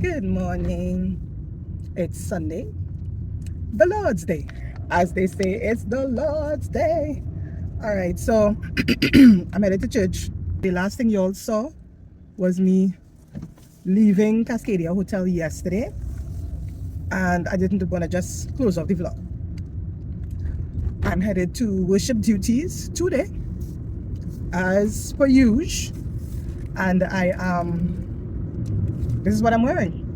Good morning. It's Sunday, the Lord's Day. As they say, it's the Lord's Day. All right, so I'm headed to church. The last thing y'all saw was me leaving Cascadia Hotel yesterday, and I didn't want to just close off the vlog. I'm headed to worship duties today, as per usual, and this is what I'm wearing.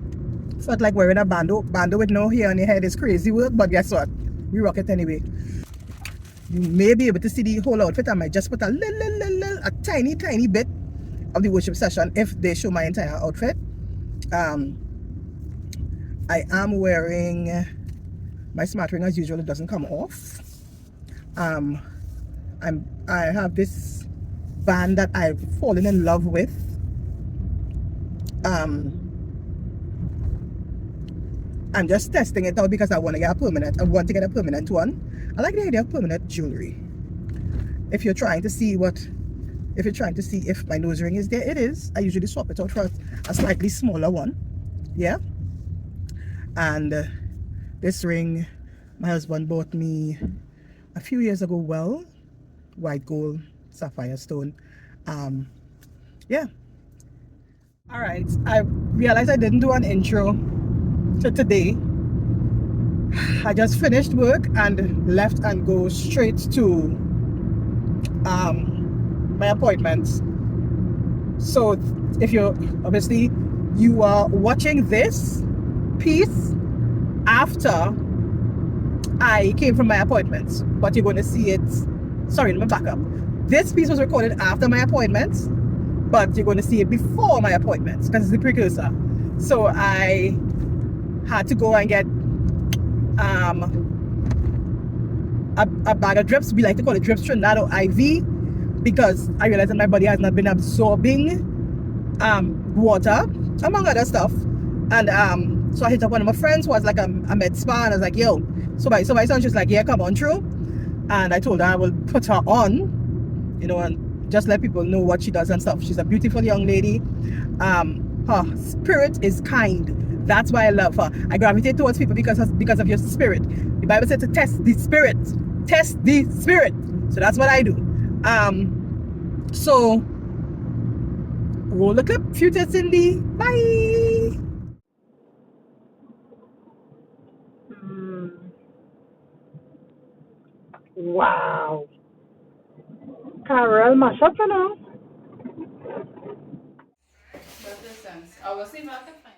Felt like wearing a bando with no hair on your head is crazy work, but guess what? We rock it anyway. You may be able to see the whole outfit. I might just put a tiny bit of the worship session if they show my entire outfit. Um, I am wearing my smart ring as usual. It doesn't come off. Um, I have this band that I've fallen in love with. Um, I'm just testing it out because I want to get a permanent. I want to get a permanent one. I like the idea of permanent jewelry. If you're trying to see if my nose ring is there, it is. I usually swap it out for a slightly smaller one. Yeah. And this ring my husband bought me a few years ago. Well, white gold sapphire stone. Yeah. All right, I realized I didn't do an intro to today. I just finished work and left and go straight to my appointments. So if you're obviously you are watching this piece after I came from my appointments, but you're going to see it. Sorry, let me back up. This piece was recorded after my appointments, but you're going to see it before my appointments because it's the precursor. So I had to go and get a bag of drips. We like to call it drips Trinidad IV because I realized that my body has not been absorbing water, among other stuff. And so I hit up one of my friends who has like a med spa, and I was like, yo, so my son, she's like, yeah, come on through. And I told her I will put her on, and just let people know what she does and stuff. She's a beautiful young lady. Her spirit is kind. That's why I love her. I gravitate towards people because of your spirit. The Bible said to test the spirit. Test the spirit. So that's what I do. So roll the clip. Future Cindy. Bye. Wow. Carol mash up, That makes sense. I will see if I can find.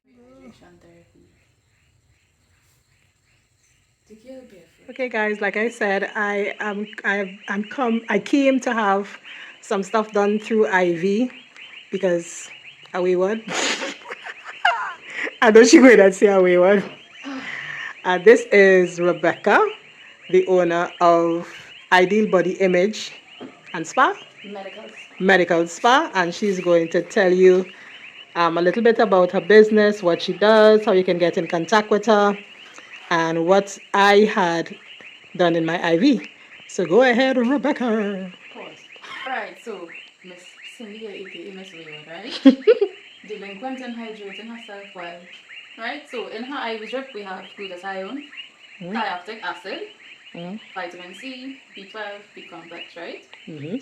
Rehydration therapy. Take your barefoot. Okay, guys, like I said, I came to have some stuff done through IV because a wayward. I know she going to say a wayward. This is Rebecca, the owner of Ideal Body Image and Spa, Medicals. Medical Spa, and she's going to tell you a little bit about her business, what she does, how you can get in contact with her, and what I had done in my IV. So go ahead, Rebecca. Pause. Alright, so Miss Cindy, aka Miss Wayward, right? Delinquent and hydrating herself well. Right? So in her IV drip we have glutathione, thioptic acid, vitamin C, B12, B complex, right?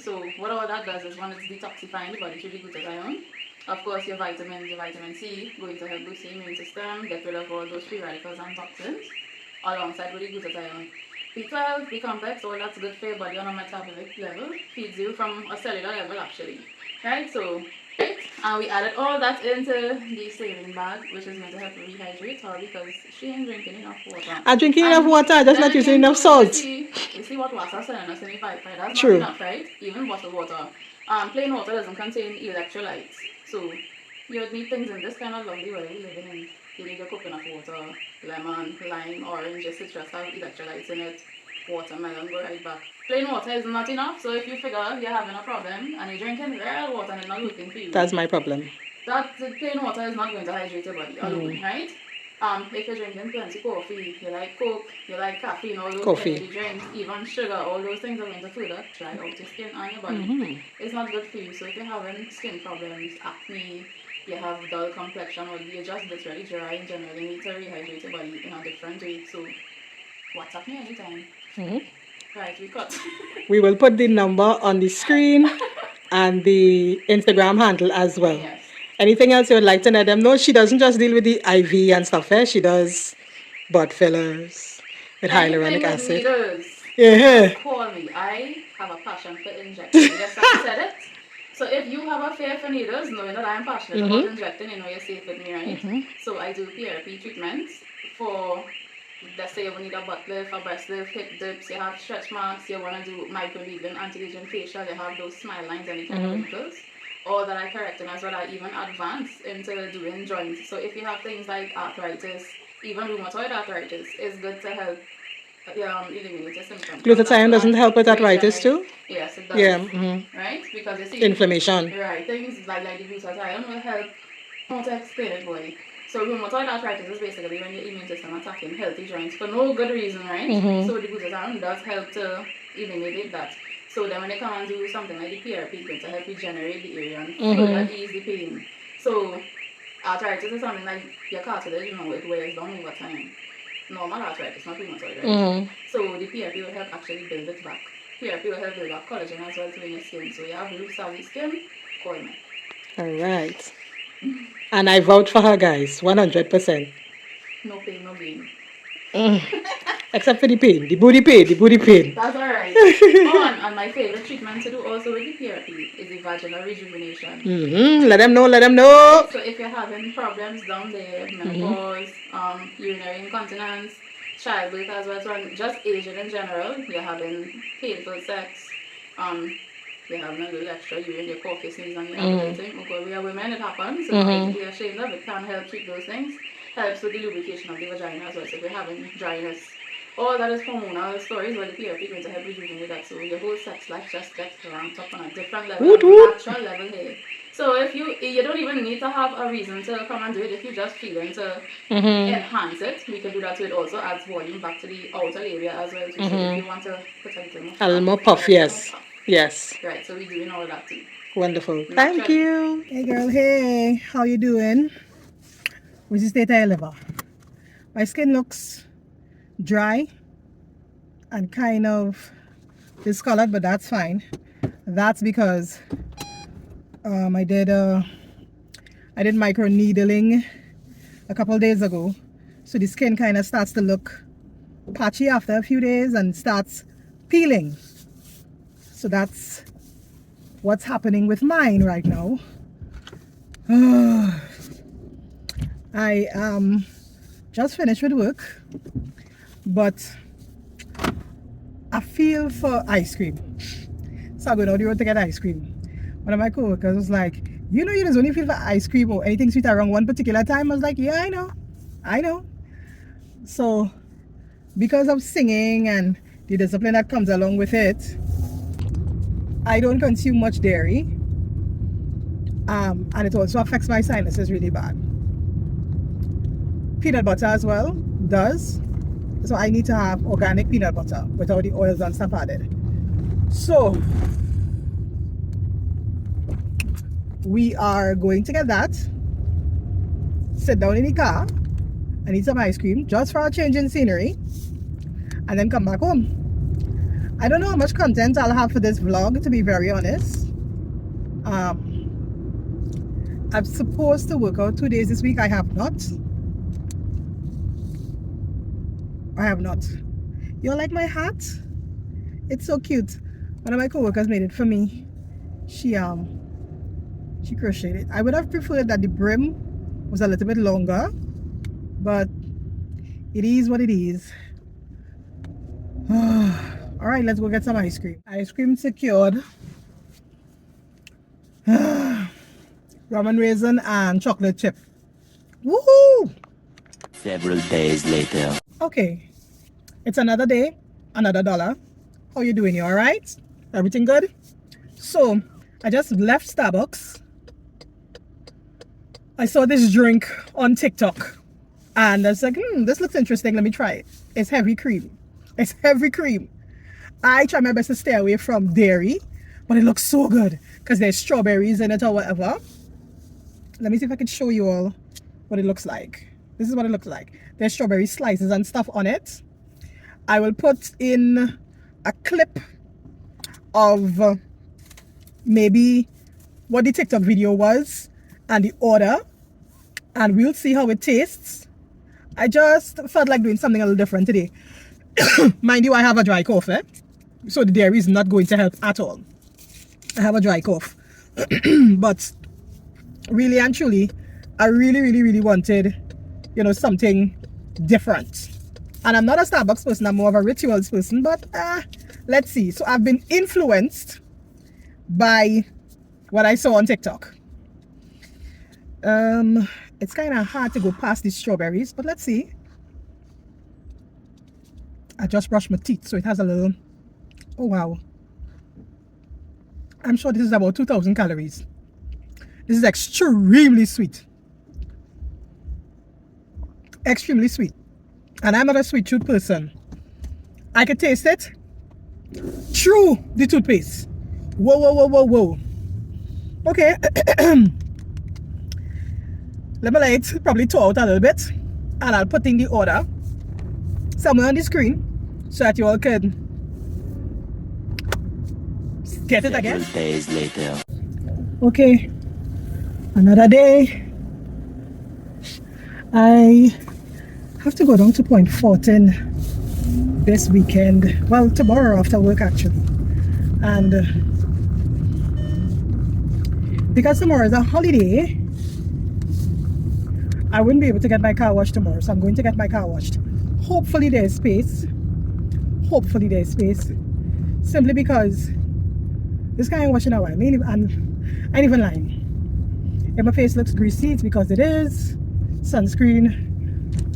So what all that does is one, it's detoxifying the body through the glutathione. Of course, your vitamins, your vitamin C, going to help boost the immune system, get rid of all those free radicals and toxins, alongside with the glutathione. B12, B complex, all that's good for your body on a metabolic level, feeds you from a cellular level actually. Right? So, right? And we added all that into the saline bag, which is meant to help her rehydrate her because she ain't drinking enough water. I'm drinking enough And water, just then not using again, enough too, you salt. see, you see what water selling us in the pipe, right? That's not True. enough, right? Even bottled water. Plain water doesn't contain electrolytes. So you would need things in this kind of lovely world we live in. You need your coconut water, lemon, lime, orange, your citrus have electrolytes in it. watermelon, go right back. Plain water is not enough, so if you figure you're having a problem and you're drinking real water and it's not working for you, That's my problem. that the plain water is not going to hydrate your body alone, right? If you're drinking plenty coffee, you like Coke, you like caffeine, all those energy drinks, even sugar, all those things are going to further dry out your skin and your body. It's not good for you. So if you're having skin problems, acne, you have dull complexion, or you're just literally dry in general, you need to rehydrate your body in a different way. So WhatsApp me anytime. Right, we cut. We will put the number on the screen and the Instagram handle as well. Yes. Anything else you would like to let them know? She doesn't just deal with the IV and stuff, eh? She does butt fillers with hyaluronic acid. Needles, Yeah. call me. I have a passion for injecting. Yes, I said it. So if you have a fear for needles, knowing that I am passionate about injecting, you know you're safe with me, right? So I do PRP treatments for, let's say you need a butt lift, a breast lift, hip dips, you have stretch marks, you want to do microneedling, anti-aging facial, you have those smile lines, any kind of wrinkles. All that I correct, and as well I even advance into doing joints. So if you have things like arthritis, even rheumatoid arthritis, it's good to help eliminate your symptoms. Glutathione doesn't help with arthritis too? Yes, it does. Yeah. Right? Because you see, inflammation. Right, things like the glutathione will help. I want to explain it, boy. So rheumatoid arthritis is basically when your immune system attacking healthy joints for no good reason, right? So the glutathione does help to eliminate that. So then when they come and do something like the PRP, it's going to help regenerate the area and further ease the pain. So arthritis is something like your cartilage, you know, it wears down over time. Normal arthritis, not rheumatoid, right? So the PRP will help actually build it back. PRP will help build back collagen as well to in your skin. So you have loose, savvy skin, call me. Alright. And I vouch for her, guys, 100%. No pain, no gain. Except for the pain, the booty pain. That's alright. And my favorite treatment to do also with the PRP is the vaginal rejuvenation. Let them know. So if you're having problems down there, menopause, urinary incontinence, childbirth as well, so just aging in general, you're having painful sex, you're having a little extra urine, your cough, your sneeze, and you're ovulating. Because we are women, it happens, so don't be ashamed of it. Can help treat those things. Helps with the lubrication of the vagina as well. So if you're having dryness, all that is hormonal stories, where the PRP is going to help rejuvenate that. So your whole sex life just gets ramped up on a different level, natural level here. So if you don't even need to have a reason to come and do it. If you just feeling to enhance it, we can do that. So it also adds volume back to the outer area as well. So if you want to put a little more puff, yes. Yes. Right, so we're doing all that too. Wonderful. Thank you. Hey girl, hey. How you doing? What's the state of liver? My skin looks dry and kind of discolored, but that's fine. That's because I did micro needling a couple days ago, so the skin kind of starts to look patchy after a few days and starts peeling. So that's what's happening with mine right now. I just finished with work, but I feel for ice cream. So I go down the road to get ice cream. One of my coworkers was like, you know, you just only feel for ice cream or anything sweet around one particular time. I was like, yeah, I know. So because of singing and the discipline that comes along with it, I don't consume much dairy. And it also affects my sinuses really bad. Peanut butter as well does. So I need to have organic peanut butter without the oils and stuff added. So we are going to get that, sit down in the car and eat some ice cream just for a change in scenery, and then come back home. I don't know how much content I'll have for this vlog, to be very honest. I'm supposed to work out 2 days this week. I have not. You all like my hat? It's so cute. One of my coworkers made it for me. She crocheted it. I would have preferred that the brim was a little bit longer, but it is what it is. All right, let's go get some ice cream. Ice cream secured. Rum and raisin and chocolate chip. Woohoo! Several days later. Okay, it's another day. another $1. How you doing? You all right? Everything good? So I just left Starbucks. I saw this drink on TikTok and I was like, this looks interesting. Let me try it. It's heavy cream. It's heavy cream. I try my best to stay away from dairy, but it looks so good because there's strawberries in it or whatever. Let me see if I can show you all what it looks like. This is what it looks like. There's strawberry slices and stuff on it. I will put in a clip of maybe what the TikTok video was and the order, and we'll see how it tastes. I just felt like doing something a little different today. Mind you, I have a dry cough, so the dairy is not going to help at all. I have a dry cough. But really and truly, I really wanted, something different. And I'm not a Starbucks person, I'm more of a rituals person, but let's see. So I've been influenced by what I saw on TikTok. It's kind of hard to go past these strawberries, but let's see. I just brushed my teeth, so it has a little, oh wow. I'm sure this is about 2,000 calories. This is extremely sweet. Extremely sweet. And I'm not a sweet tooth person. I can taste it through the toothpaste. Whoa. Okay. Let me let it probably thaw out a little bit. And I'll put in the order somewhere on the screen so that you all can get it again. Several days later. Okay. Another day. I have to go down to Point Fortin this weekend. Well, tomorrow after work actually. And because tomorrow is a holiday, I wouldn't be able to get my car washed tomorrow. So I'm going to get my car washed. Hopefully there's space. Hopefully there's space. Simply because this guy ain't washing a while. I ain't even lying. If my face looks greasy, it's because it is sunscreen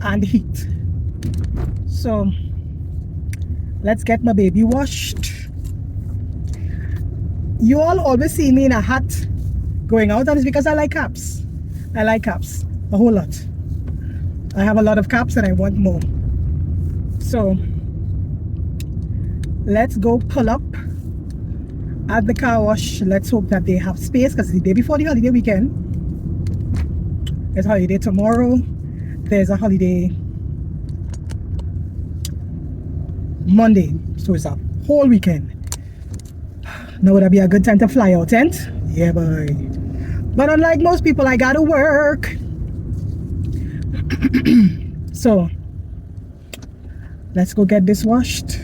and heat. So let's get my baby washed. You all always see me in a hat going out, and it's because I like caps. I like caps a whole lot. I have a lot of caps and I want more. So let's go pull up at the car wash. Let's hope that they have space because it's the day before the holiday weekend. There's a holiday tomorrow. There's a holiday Monday. So it's a whole weekend. Now would that be a good time to fly out, tent? Yeah, boy. But unlike most people, I gotta work. So let's go get this washed.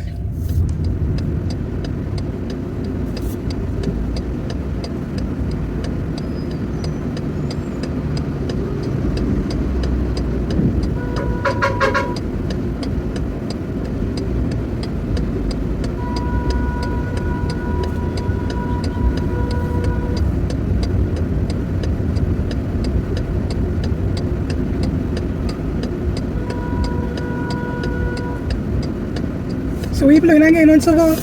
So we play ngayon on Sava.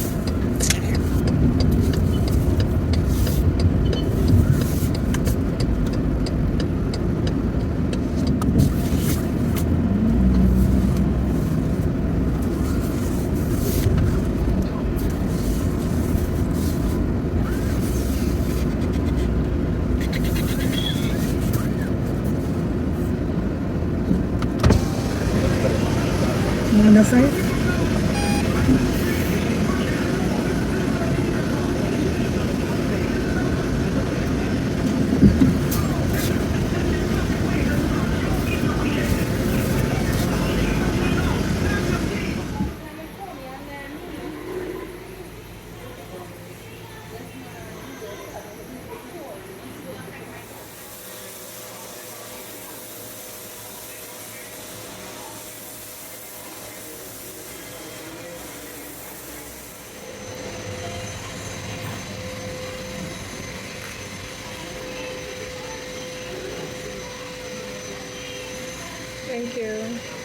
On the side. Thank you.